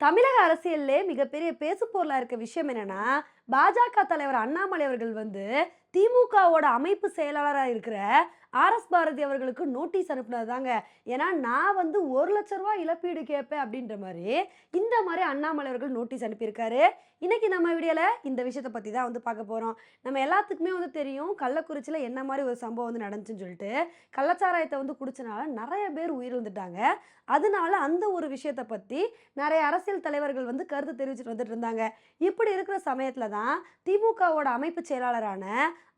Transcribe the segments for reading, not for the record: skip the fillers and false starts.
தமிழக அரசியல்லே மிகப்பெரிய பேசுபொருளா இருக்க விஷயம் என்னன்னா, பாஜக தலைவர் அண்ணாமலை அவர்கள் வந்து திமுகவோட அமைப்பு செயலாளரா இருக்கிற ஆர்.எஸ். பாரதி அவர்களுக்கு நோட்டீஸ் அனுப்புனது தாங்க. ஏன்னா, நான் வந்து ரூ. 1,00,000 இழப்பீடு கேட்பேன் அப்படின்ற மாரி, இந்த மாரி அண்ணாமலை அவர்கள் நோட்டீஸ் அனுப்பியிருக்காரு. இன்னைக்கு நம்ம வீடியோல இந்த விஷயத்த பத்தி தான் வந்து பார்க்க போறோம். நம்ம எல்லாத்துக்குமே வந்து தெரியும், கள்ளக்குறிச்சியில என்ன மாரி ஒரு சம்பவம் வந்து நடந்துச்சுன்னு சொல்லிட்டு. கள்ளச்சாராயத்த வந்து குடிச்சனால நெறைய பேர் உயிரிழந்துட்டாங்க. அதனால அந்த ஒரு விஷயத்த பத்தி நெறைய அரசியல் தலைவர்கள் வந்து கருத்து தெரிவிச்சுட்டு வந்துட்டு இருந்தாங்க. இப்படி இருக்கிற சமயத்துல தான் திமுகவோட அமைப்பு செயலாளரான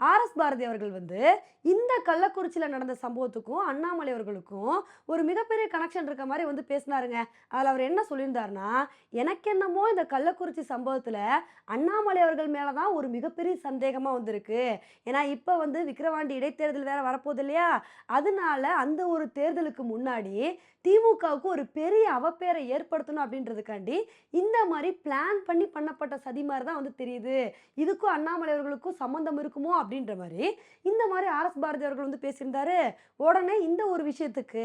ஆர்.எஸ். பாரதி அவர்கள் வந்து இந்த கள்ளக்குறிச்சியில நடந்த சம்பவத்துக்கும், அண்ணாமலை அவர்களுக்கும் ஒரு மிகப்பெரிய கனெக்ஷன் இருக்க மாரி வந்து பேசினாருங்க. அதுல அவர் என்ன சொல்லியிருந்தாருன்னா, "எனக்கு என்னமோ இந்த கள்ளக்குறிச்சி சம்பவத்துல அண்ணாமலை அவர்கள் மேல தான் ஒரு மிகப்பெரிய சந்தேகமா வந்திருக்கு. ஏன்னா, இப்ப வந்து விக்கிரவாண்டி இடைத்தேர்தல் வேற வரப்போகுது இல்லையா? அதனால அந்த ஒரு தேர்தலுக்கு முன்னாடி திமுகவுக்கு ஒரு பெரிய அவப்பேரை ஏற்படுத்தணும் அப்படின்றதுக்காண்டி, இந்த மாரி பிளான் பண்ணி பண்ணப்பட்ட சதி மாரி தான் வந்து தெரியுது. இதுக்கும் அண்ணாமலை அவர்களுக்கும் சம்மந்தம் இருக்குமோ?" அப்படின்ற மாரி இந்த மாரி ஆர்.எஸ். பாரதி அவர்கள் வந்து பேசியிருந்தாரு. உடனே இந்த ஒரு விஷயத்துக்கு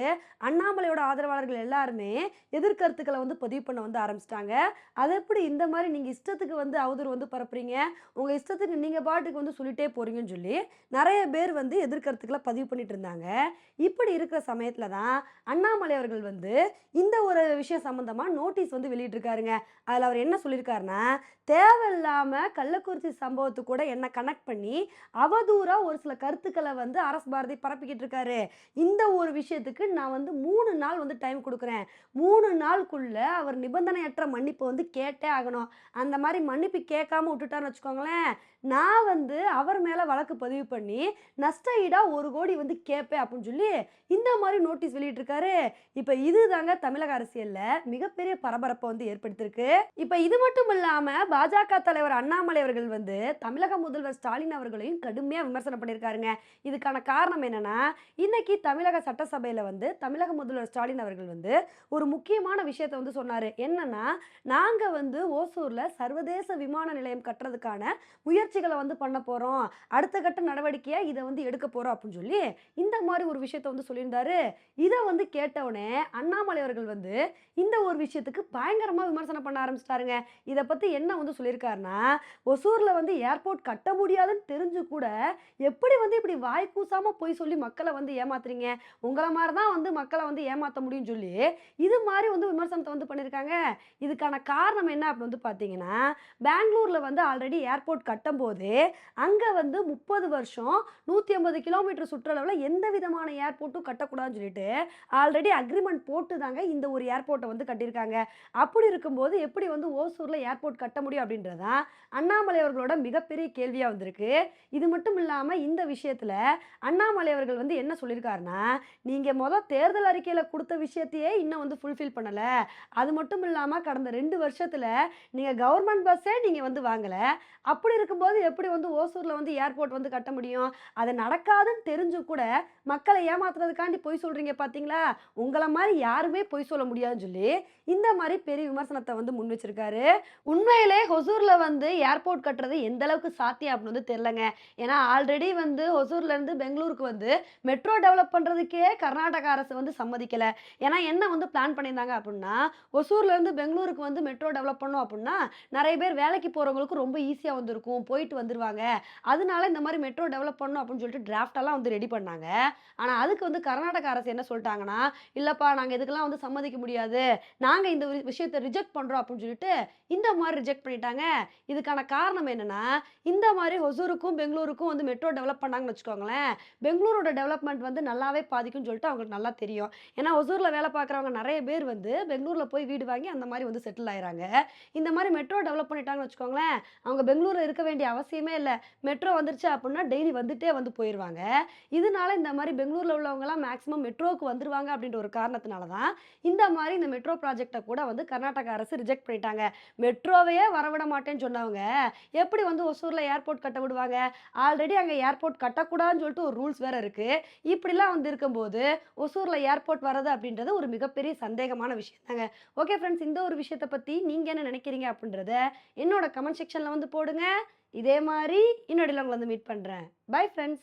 அண்ணாமலையோட ஆதரவாளர்கள் எல்லாருமே எதிர்கருத்துக்கள வந்து பதிவு பண்ண வந்து ஆரம்பிச்சுட்டாங்க. "அது எப்படி இந்த மாரி நீங்க இஷ்டத்துக்கு வந்து அவதூறு வந்து பரப்புறீங்க? உங்க இஷ்டத்துக்கு நீங்க பாட்டுக்கு வந்து சொல்லிட்டே போறீங்கன்னு" சொல்லி நெறைய பேர் வந்து எதிர்கருத்துக்கள பதிவு பண்ணிட்டு இருந்தாங்க. இப்படி இருக்கிற சமயத்துல தான் அண்ணாமலை அவர்கள் வந்து இந்த ஒரு விஷயம் சம்மந்தமா நோட்டீஸ் வந்து வெளியிட்டிருக்காருங்க. அதுல அவர் என்ன சொல்லியிருக்காருன்னா, தேவையில்லாம கள்ளக்குறிச்சி சம்பவத்து கூட என்ன கனெக்ட் பண்ணி அவதூறா ஒரு சில கருத்துக்கள வந்து ஆர்.எஸ். பாரதி பரப்பிக்கிட்டு இருக்காரு. இந்த ஒரு விஷயத்துக்கு நான் வந்து 3 நாள் வந்து டைம் குடுக்குறேன். 3 நாளுக்குள்ள அவர் நிபந்தனையற்ற மன்னிப்பு வந்து கேட்டே ஆகணும். அந்த மாரி மன்னிப்பு கேட்காம விட்டுட்டாருன்னு வச்சுக்கோங்களேன், நான் வந்து அவர் மேல வழக்கு பதிவு பண்ணி நஷ்ட ஈடா 1,00,00,000 வந்து கேட்பேன் அப்படின்னு சொல்லி இந்த மாரி நோட்டீஸ் வெளியிட்டிருக்காரு. இப்ப இதுதாங்க தமிழக அரசியல்ல மிகப்பெரிய பரபரப்ப வந்து ஏற்படுத்தியிருக்கு. இப்ப இது மட்டும் இல்லாம பாஜக தலைவர் அண்ணாமலை அவர்கள் வந்து தமிழக முதல்வர் ஸ்டாலின் அவர்களையும் கடுமையா விமர்சனம் பண்ணியிருக்காருங்க. இதுக்கான காரணம் என்னன்னா, இன்னைக்கு தமிழக சட்டசபையில வந்து தமிழக முதல்வர் ஸ்டாலின் அவர்கள் வந்து ஒரு முக்கியமான விஷயத்த வந்து சொன்னாரு. என்னன்னா, நாங்க வந்து ஓசூர்ல சர்வதேச விமான நிலையம் கட்டுறதுக்கான முயற்சிகள வந்து பண்ண போறோம். அடுத்த கட்ட நடவடிக்கையா இத வந்து எடுக்க போறோம் அப்படின்னு சொல்லி இந்த மாரி ஒரு விஷயத்த வந்து சொல்லியிருந்தாரு. இத வந்து கேட்டவுனே அண்ணாமலை அவர்கள் வந்து இந்த ஒரு விஷயத்துக்கு பயங்கரமா விமர்சனம் பண்ண ஆரம்பிச்சுட்டாருங்க. இத பத்தி என்ன வந்து சொல்லியிருக்காருன்னா, ஒசூர்ல வந்து ஏர்போர்ட் கட்ட முடியாதுன்னு தெரிஞ்சு கூட, எப்படி வந்து இப்படி வாய் கூசாம பொய் சொல்லி மக்கள வந்து ஏமாத்துறீங்க? உங்கள மாரி தான் வந்து மக்கள வந்து ஏமாத்த முடியும்னு சொல்லி, இது மாரி வந்து விமர்சனத்த வந்து பண்ணியிருக்காங்க. இதுக்கான காரணம் என்ன அப்படின்னு வந்து பார்த்தீங்கன்னா, பெங்களூர்ல வந்து ஆல்ரெடி ஏர்போர்ட் கட்டம்போதே, அங்க வந்து 30 வருஷம் 150 கிலோமீட்டர் சுற்றளவுல எந்த விதமான ஏர்போர்ட்டும் கட்டக்கூடாதுன்னு சொல்லிட்டு, ஆல்ரெடி அக்ரீமெண்ட் போட்டு தாங்க இந்த ஒரு ஏர்போர்ட்ட வந்து கட்டியிருக்காங்க. அப்படி இருக்கும்போது எப்படி வந்து ஓசூர்ல ஏர்போர்ட் கட்ட முடியும் அப்படின்றது தான் அண்ணாமலை அவர்களோட மிகப்பெரிய கேள்வியா வந்திருக்கு. இது மட்டும் இல்லாம இந்த விஷயத்துல அண்ணாமலை அவர்கள் வந்து என்ன சொல்லியிருக்காருன்னா, "நீங்க தேர்தல் அறிக்கையில குடுத்த விஷயத்தையே இன்னும் வந்து ஃபுல்ஃபில் பண்ணல. அது மட்டும் இல்லாம கடந்த 2 வருஷத்துல நீங்க கவர்மெண்ட் பஸ்ஸே நீங்க வந்து வாங்கல. அப்படி இருக்கும்போது எப்படி வந்து ஓசூர்ல வந்து ஏர்போர்ட் வந்து கட்ட முடியும்? அது நடக்காதுன்னு தெரிஞ்சும் கூட மக்கள ஏமாத்துறதுக்காண்டி பொய் சொல்றீங்க பார்த்தீங்களா? உங்கள மாரி யாருமே பொய் சொல்ல முடியாதுன்னு" சொல்லி இந்த மாரி பெரிய விமர்சனத்த வந்து முன் வச்சிருக்காரு. உண்மையிலே ஹொசூர்ல வந்து ஏர்போர்ட் கட்டுறது எந்த அளவுக்கு சாத்தியம் அப்படின்னு வந்து தெரியலங்க. ஏன்னா ஆல்ரெடி வந்து ஹொசூர்லேருந்து பெங்களூருக்கு வந்து மெட்ரோ டெவலப் பண்றதுக்கே கர்நாடக அரசு வந்து சம்மதிக்கல. ஏன்னா என்ன வந்து பிளான் பண்ணியிருந்தாங்க அப்படின்னா, ஒசூர்லேருந்து பெங்களூருக்கு வந்து மெட்ரோ டெவலப் பண்ணோம் அப்படின்னா, நெறைய பேர் வேலைக்கு போறவங்களுக்கு ரொம்ப ஈஸியா வந்து இருக்கும். போயிட்டு வந்துருவாங்க. அதனால இந்த மாரி மெட்ரோ டெவலப் பண்ணணும் அப்படின்னு சொல்லிட்டு டிராஃப்ட் எல்லாம் வந்து ரெடி பண்ணாங்க. ஆனா அதுக்கு வந்து கர்நாடக அரசு என்ன சொல்ட்டாங்கன்னா, "இல்லப்பா நாங்க இதுக்கெல்லாம் வந்து சம்மதிக்க முடியாது. நாங்க இந்த விஷயத்த ரிஜெக்ட் பண்றோம்" அப்படின்னு சொல்லிட்டு இந்த மாரி ரிஜெக்ட் பண்ணிட்டாங்க. இதுக்கான காரணம் என்னன்னா, இந்த மாரி ஹொசூருக்கும், பெங்களூருக்கும் வந்து மெட்ரோ டெவலப் பண்ணாங்கன்னு வச்சுக்கோங்களேன், பெங்களூரோட டெவலப்மெண்ட் வந்து நல்லாவே பாதிக்கும்னு சொல்லிட்டு அவங்களுக்கு நல்லா தெரியும். ஏன்னா ஒசூர்ல வேலை பார்க்குறவங்க நெறைய பேர் வந்து பெங்களூர்ல போய் வீடு வாங்கி அந்த மாரி வந்து செட்டில் ஆயிறாங்க. இந்த மாரி மெட்ரோ டெவலப் பண்ணிட்டாங்கன்னு வச்சுக்கோங்களேன், அவங்க பெங்களூர்ல இருக்க வேண்டிய அவசியமே இல்ல. மெட்ரோ வந்துருச்சு அப்புட்ன்னா டெய்லி வந்துட்டே வந்து போயிருவாங்க. இதனால இந்த மாரி பெங்களூர்ல உள்ளவங்கலாம் மேக்ஸிமம் மெட்ரோவுக்கு வந்துருவாங்க அப்படின்ற ஒரு காரணத்தினால தான், இந்த மாரி இந்த மெட்ரோ ப்ராஜெக்ட்ட கூட வந்து கர்நாடக அரசு ரிஜெக்ட் பண்ணிட்டாங்க. மெட்ரோவையே வரவிட மாட்டேன்னு சொன்னவங்க, எப்படி வந்து ஒசூர்ல ஏர்போர்ட் கட்ட விடுவாங்க? ஆல்ரெடி அங்க ஏர்போர்ட் கட்டக்கூடாதுன்னு சொல்லிட்டு ஒரு ரூல்ஸ் வேற இருக்கு. இப்படிலாம் வந்து இருக்கும்போது, ஒசூர்ல ஏர்போர்ட் வர்றது அப்படின்றது ஒரு மிகப்பெரிய சந்தேகமான விஷயம் தாங்க. ஓகே ஃப்ரெண்ட்ஸ், இந்த ஒரு விஷயத்த பத்தி நீங்க என்ன நினைக்கிறீங்க அப்படின்றத என்னோட கமெண்ட் செக்ஷன்ல வந்து போடுங்க. இதே மாரி இன்னொடையில உங்கள வந்து மீட் பண்றேன். Bye friends.